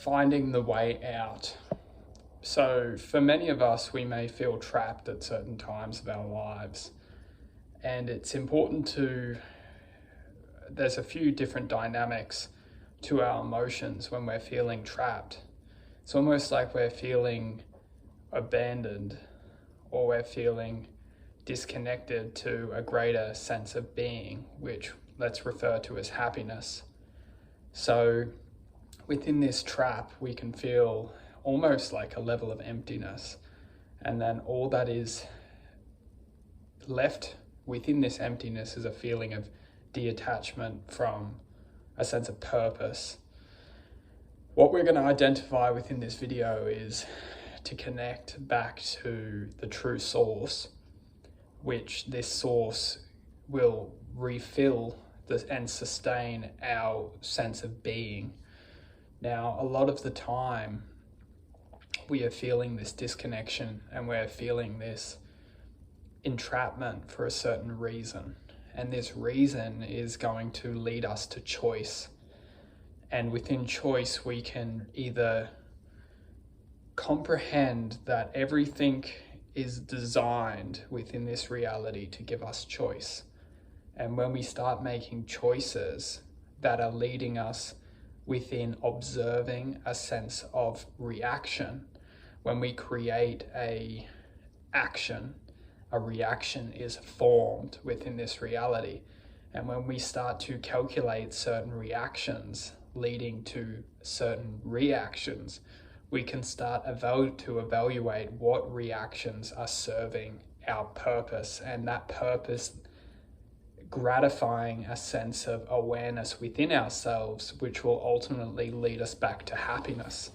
finding the way out. So for many of us, we may feel trapped at certain times of our lives, and it's important there's a few different dynamics to our emotions when we're feeling trapped. It's almost like we're feeling abandoned, or we're feeling disconnected to a greater sense of being, which let's refer to as happiness. So within this trap, we can feel almost like a level of emptiness, and then all that is left within this emptiness is a feeling of detachment from a sense of purpose. What we're going to identify within this video is to connect back to the true source, which this source will refill and sustain our sense of being. Now, a lot of the time, we are feeling this disconnection and we're feeling this entrapment for a certain reason. And this reason is going to lead us to choice. And within choice, we can either comprehend that everything is designed within this reality to give us choice. And when we start making choices that are leading us within observing a sense of reaction, when we create a action, a reaction is formed within this reality. And when we start to calculate certain reactions leading to certain reactions, we can start to evaluate what reactions are serving our purpose, and that purpose gratifying a sense of awareness within ourselves, which will ultimately lead us back to happiness.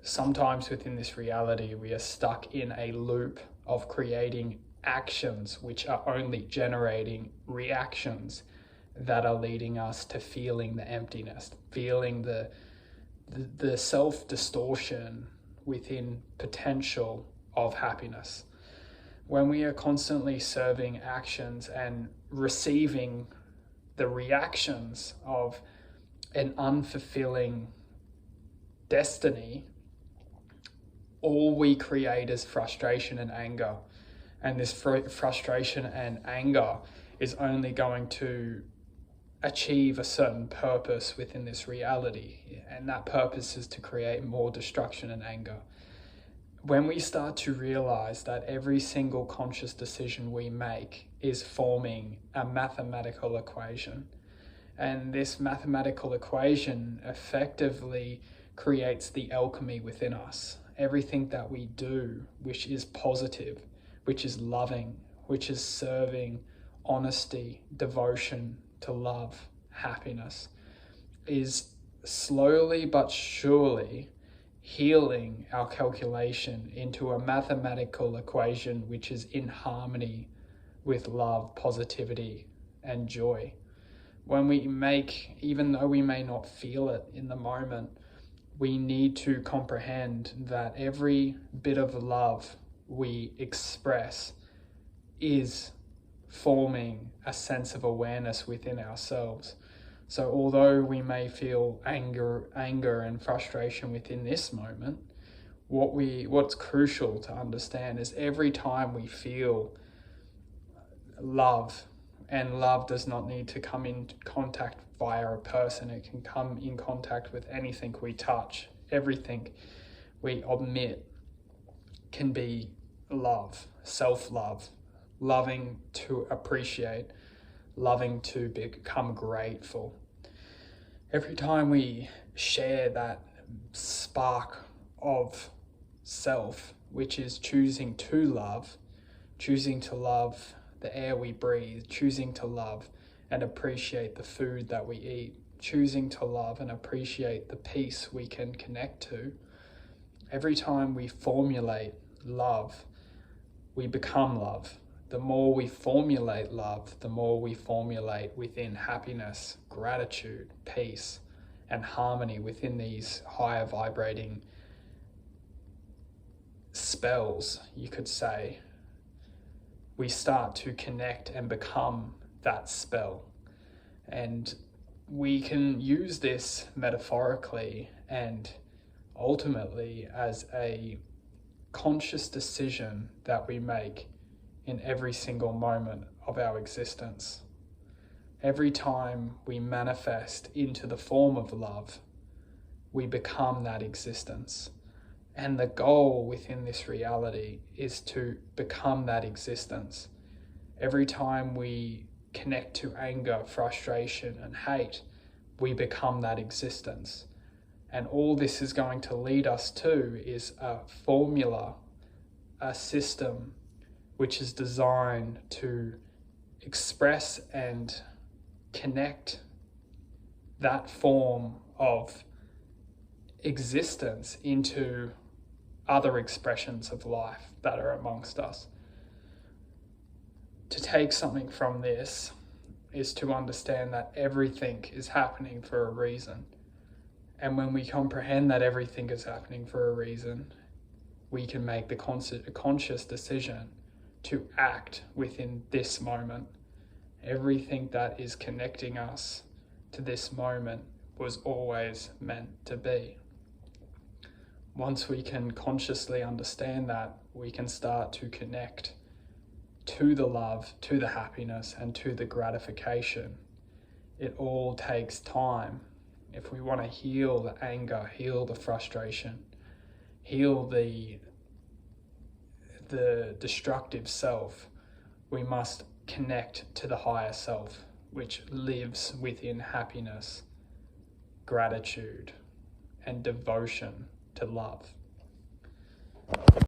Sometimes within this reality, we are stuck in a loop of creating actions which are only generating reactions that are leading us to feeling the emptiness, feeling the self-distortion within potential of happiness. When we are constantly serving actions and receiving the reactions of an unfulfilling destiny, all we create is frustration and anger. And this frustration and anger is only going to achieve a certain purpose within this reality. And that purpose is to create more destruction and anger. When we start to realize that every single conscious decision we make is forming a mathematical equation, and this mathematical equation effectively creates the alchemy within us. Everything that we do, which is positive, which is loving, which is serving, honesty, devotion to love, happiness, is slowly but surely healing our calculation into a mathematical equation which is in harmony with love, positivity, and joy. When we even though we may not feel it in the moment, we need to comprehend that every bit of love we express is forming a sense of awareness within ourselves. So although we may feel anger and frustration within this moment, what's crucial to understand is every time we feel love, and love does not need to come in contact via a person, it can come in contact with anything we touch, everything we omit can be love, self-love, loving to appreciate, loving to become grateful. Every time we share that spark of self, which is choosing to love the air we breathe, choosing to love and appreciate the food that we eat, choosing to love and appreciate the peace we can connect to. Every time we formulate love, we become love. The more we formulate love, the more we formulate within happiness, gratitude, peace, and harmony within these higher vibrating spells, you could say. We start to connect and become that spell. And we can use this metaphorically and ultimately as a conscious decision that we make in every single moment of our existence. Every time we manifest into the form of love, we become that existence. And the goal within this reality is to become that existence. Every time we connect to anger, frustration, and hate, we become that existence. And all this is going to lead us to is a formula, a system which is designed to express and connect that form of existence into other expressions of life that are amongst us. To take something from this is to understand that everything is happening for a reason. And when we comprehend that everything is happening for a reason, we can make the conscious decision to act within this moment. Everything that is connecting us to this moment was always meant to be. Once we can consciously understand that, we can start to connect to the love, to the happiness, and to the gratification. It all takes time. If we want to heal the anger, heal the frustration, heal the destructive self, we must connect to the higher self, which lives within happiness, gratitude, and devotion to love.